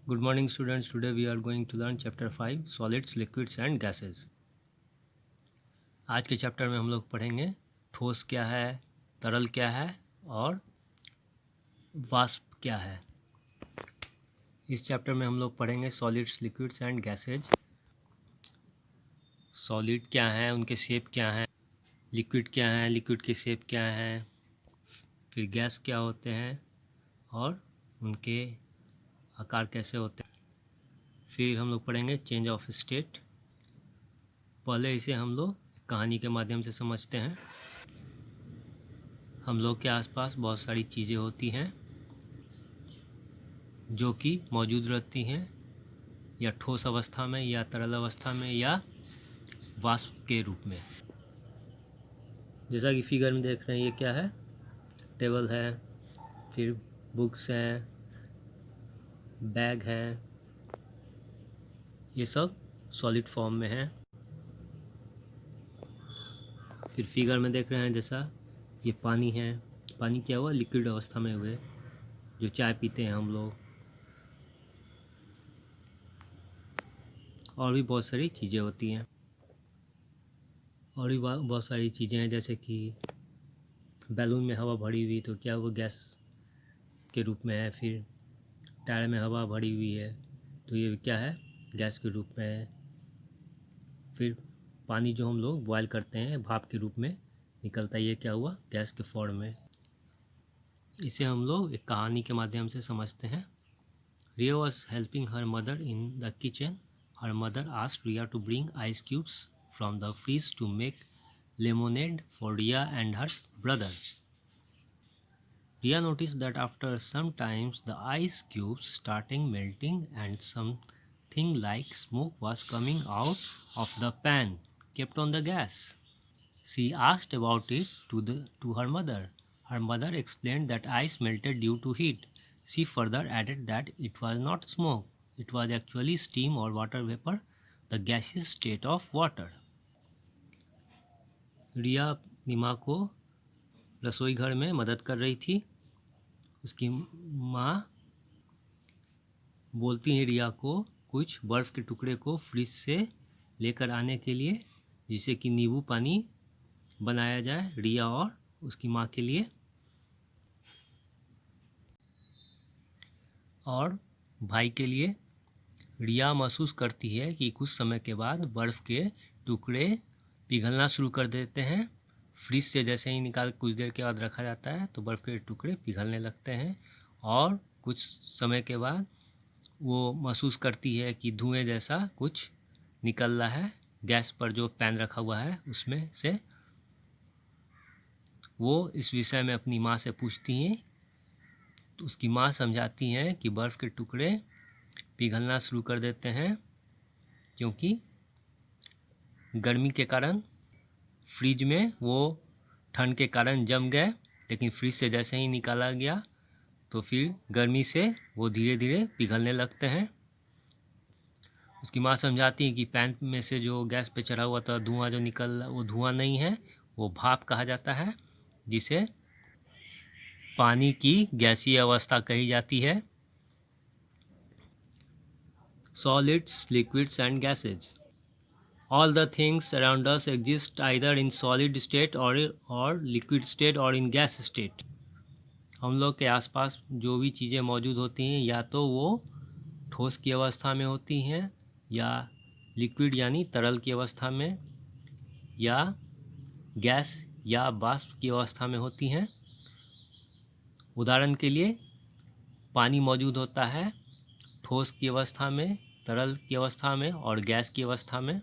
Good morning students. Today we are going to learn chapter 5 solids, liquids and gases. आज के chapter में हम लोग पढ़ेंगे ठोस क्या है, तरल क्या है और वाष्प क्या है। इस चैप्टर में हम लोग पढ़ेंगे solids, liquids and gases. Solid क्या है, उनके शेप क्या है, लिक्विड क्या है, लिक्विड के शेप क्या है, फिर गैस क्या होते हैं और उनके आकार कैसे होते हैं। फिर हम लोग पढ़ेंगे चेंज ऑफ स्टेट। पहले इसे हम लोग कहानी के माध्यम से समझते हैं। हम लोग के आसपास बहुत सारी चीज़ें होती हैं जो कि मौजूद रहती हैं या ठोस अवस्था में या तरल अवस्था में या वाष्प के रूप में। जैसा कि फिगर में देख रहे हैं, ये क्या है, टेबल है, फिर बुक्स हैं, बैग है, ये सब सॉलिड फॉर्म में है। फिर फिगर में देख रहे हैं जैसा ये पानी है, पानी क्या हुआ, लिक्विड अवस्था में हुए, जो चाय पीते हैं हम लोग। और भी बहुत सारी चीज़ें होती हैं, और भी बहुत सारी चीज़ें हैं, जैसे कि बैलून में हवा भरी हुई तो क्या वो गैस के रूप में है। फिर टायर में हवा भरी हुई है तो ये क्या है, गैस के रूप में है। फिर पानी जो हम लोग बॉयल करते हैं भाप के रूप में निकलता है, ये क्या हुआ, गैस के फॉर्म में। इसे हम लोग एक कहानी के माध्यम से समझते हैं। Riya was helping her mother in the kitchen. Her mother asked Ria to bring ice cubes from the fridge to make lemonade for Ria and her brother. Ria noticed that after some time the ice cubes started melting and something like smoke was coming out of the pan kept on the gas. She asked about it to her mother. Her mother explained that ice melted due to heat. She further added that it was not smoke. It was actually steam or water vapor, the gaseous state of water. रिया अपनी माँ को रसोई घर में मदद कर रही थी। उसकी माँ बोलती है रिया को कुछ बर्फ़ के टुकड़े को फ्रिज से लेकर आने के लिए, जिससे कि नींबू पानी बनाया जाए रिया और उसकी माँ के लिए। और भाई के लिए रिया महसूस करती है कि कुछ समय के बाद बर्फ़ के टुकड़े पिघलना शुरू कर देते हैं। फ्रिज से जैसे ही निकाल कुछ देर के बाद रखा जाता है तो बर्फ़ के टुकड़े पिघलने लगते हैं, और कुछ समय के बाद वो महसूस करती है कि धुएं जैसा कुछ निकल रहा है गैस पर जो पैन रखा हुआ है उसमें से। वो इस विषय में अपनी माँ से पूछती हैं तो उसकी माँ समझाती हैं कि बर्फ़ के टुकड़े पिघलना शुरू कर देते हैं क्योंकि गर्मी के कारण फ्रिज में वो ठंड के कारण जम गए, लेकिन फ्रिज से जैसे ही निकाला गया तो फिर गर्मी से वो धीरे धीरे पिघलने लगते हैं। उसकी माँ समझाती है कि पैन में से जो गैस पे चढ़ा हुआ था धुआं जो निकल, वो धुआं नहीं है, वो भाप कहा जाता है, जिसे पानी की गैसीय अवस्था कही जाती है। Solids, liquids and gases. All the things around us exist either in solid state or liquid state or in gas state. हम लोग के आसपास जो भी चीज़ें मौजूद होती हैं या तो वो ठोस की अवस्था में होती हैं या लिक्विड यानी तरल की अवस्था में या गैस या वाष्प की अवस्था में होती हैं। उदाहरण के लिए पानी मौजूद होता है ठोस की अवस्था में, तरल की अवस्था में और गैस की अवस्था में।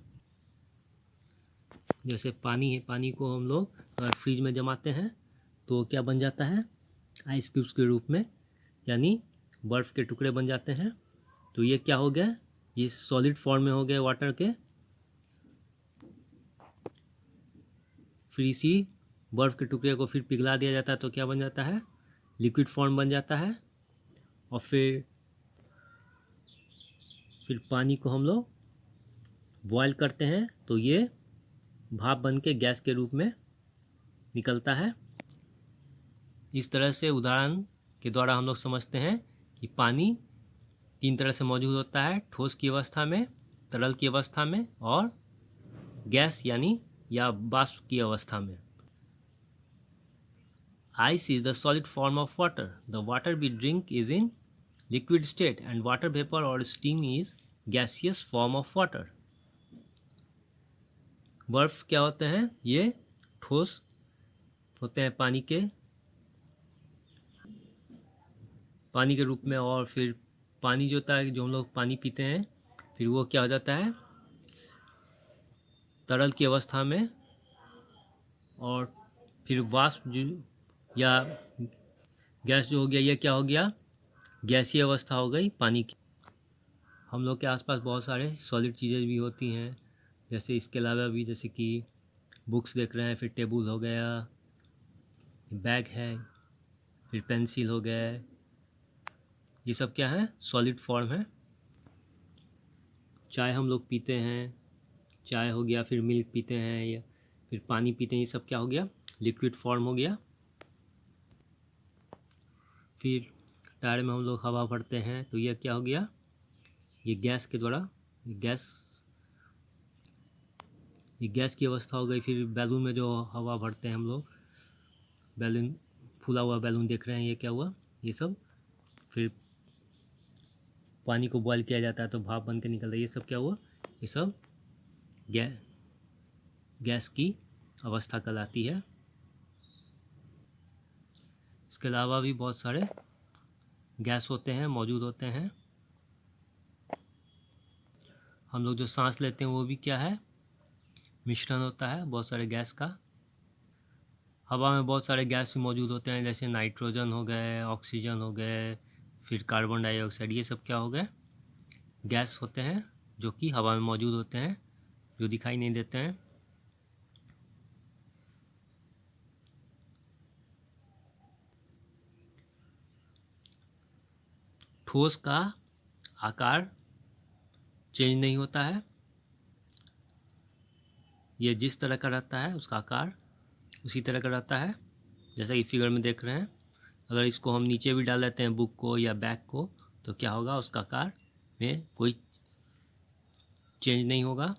जैसे पानी है, पानी को हम लोग अगर फ्रिज में जमाते हैं तो क्या बन जाता है, आइस क्यूब्स के रूप में, यानी बर्फ़ के टुकड़े बन जाते हैं। तो ये क्या हो गया, ये सॉलिड फॉर्म में हो गए वाटर के। फिर इसी बर्फ़ के टुकड़े को फिर पिघला दिया जाता है तो क्या बन जाता है, लिक्विड फॉर्म बन जाता है। और फिर पानी को हम लोग बॉयल करते हैं तो ये भाप बन के गैस के रूप में निकलता है। इस तरह से उदाहरण के द्वारा हम लोग समझते हैं कि पानी तीन तरह से मौजूद होता है, ठोस की अवस्था में, तरल की अवस्था में और गैस यानी या वाष्प की अवस्था में। Ice is the solid form of water. The water we drink is in liquid state and water vapor or steam is gaseous form of water. बर्फ क्या होते हैं? ये ठोस होते हैं पानी के रूप में, और फिर पानी जो होता है, जो हम लोग पानी पीते हैं, फिर वो क्या हो जाता है तरल की अवस्था में, और फिर वाष्प जो या गैस जो हो गया, ये क्या हो गया गैसीय अवस्था हो गई पानी की। हम लोग के आसपास बहुत सारे सॉलिड चीज़ें भी होती हैं, जैसे इसके अलावा भी, जैसे कि बुक्स देख रहे हैं, फिर टेबल हो गया, बैग है, फिर पेंसिल हो गया, ये सब क्या है सॉलिड फॉर्म है। चाय हम लोग पीते हैं, चाय हो गया, फिर मिल्क पीते हैं या फिर पानी पीते हैं, ये सब क्या हो गया लिक्विड फॉर्म हो गया। फिर टायर में हम लोग हवा भरते हैं, तो यह क्या हो गया, ये गैस के द्वारा ये गैस की अवस्था हो गई। फिर बैलून में जो हवा भरते हैं हम लोग, बैलून फूला हुआ बैलून देख रहे हैं, ये क्या हुआ, ये सब फिर पानी को बॉयल किया जाता है तो भाप बन के निकलता है, ये सब क्या हुआ, ये सब गैस की अवस्था कहलाती है। इसके अलावा भी बहुत सारे गैस होते हैं, मौजूद होते हैं। हम लोग जो सांस लेते हैं वो भी क्या है मिश्रण होता है बहुत सारे गैस का। हवा में बहुत सारे गैस भी मौजूद होते हैं, जैसे नाइट्रोजन हो गए, ऑक्सीजन हो गए, फिर कार्बन डाइऑक्साइड, ये सब क्या हो गए गैस होते हैं जो कि हवा में मौजूद होते हैं, जो दिखाई नहीं देते हैं। ठोस का आकार चेंज नहीं होता है, ये जिस तरह का रहता है उसका आकार उसी तरह का रहता है, जैसा कि फिगर में देख रहे हैं। अगर इसको हम नीचे भी डाल देते हैं बुक को या बैग को, तो क्या होगा उसका आकार में कोई चेंज नहीं होगा,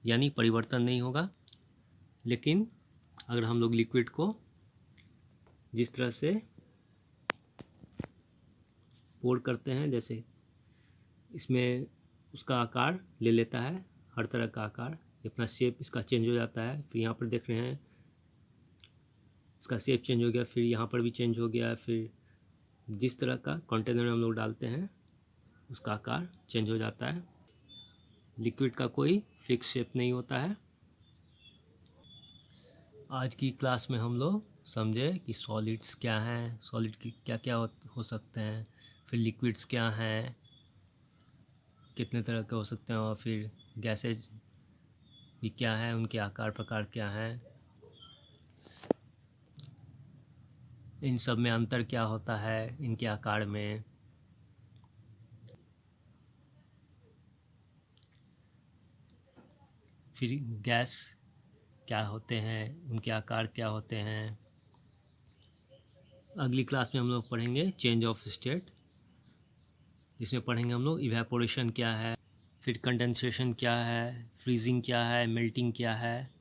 यानी परिवर्तन नहीं होगा। लेकिन अगर हम लोग लिक्विड को जिस तरह से पोर करते हैं, जैसे इसमें उसका आकार ले लेता है, हर तरह का आकार, अपना शेप इसका चेंज हो जाता है। फिर यहाँ पर देख रहे हैं इसका शेप चेंज हो गया, फिर यहाँ पर भी चेंज हो गया, फिर जिस तरह का कंटेनर में हम लोग डालते हैं उसका आकार चेंज हो जाता है। लिक्विड का कोई फिक्स शेप नहीं होता है। आज की क्लास में हम लोग समझे कि सॉलिड्स क्या हैं, सॉलिड की क्या क्या हो सकते हैं, फिर लिक्विड्स क्या हैं, कितने तरह के हो सकते हैं, और फिर गैसेज भी क्या हैं, उनके आकार प्रकार क्या हैं, इन सब में अंतर क्या होता है इनके आकार में। फिर गैस क्या होते हैं, उनके आकार क्या होते हैं। अगली क्लास में हम लोग पढ़ेंगे चेंज ऑफ स्टेट, जिसमें पढ़ेंगे हम लोग इवेपोरेशन क्या है, फिर कंडेंसेशन क्या है, फ्रीजिंग क्या है, मेल्टिंग क्या है।